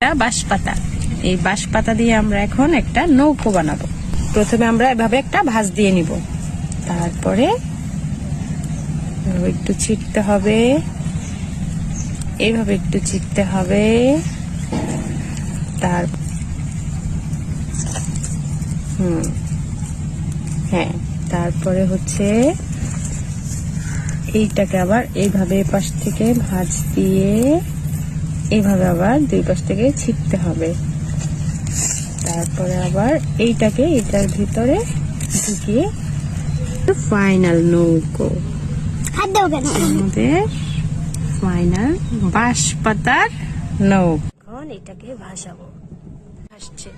একটা বাঁশপাতা। এই বাঁশপাতা দিয়ে আমরা এখন একটা নৌকো বানাবো। প্রথমে আমরা এভাবে একটা ভাঁজ দিয়ে নিব, তারপরে একটু ছিটতে হবে, এইভাবে একটু ছিটতে হবে, হ্যাঁ, তারপরে হচ্ছে এইটাকে আবার এইভাবে পাশ থেকে ভাঁজ দিয়ে এইভাবে আবার দুই পাশ থেকে ছিটতে হবে। তারপরে আবার এইটাকে এটার ভিতরে ঢুকিয়ে ফাইনাল নৌকো, আমাদের ফাইনাল বাঁশপাতার নৌকো। এখন এটাকে ভাসাবো, ভাসছে।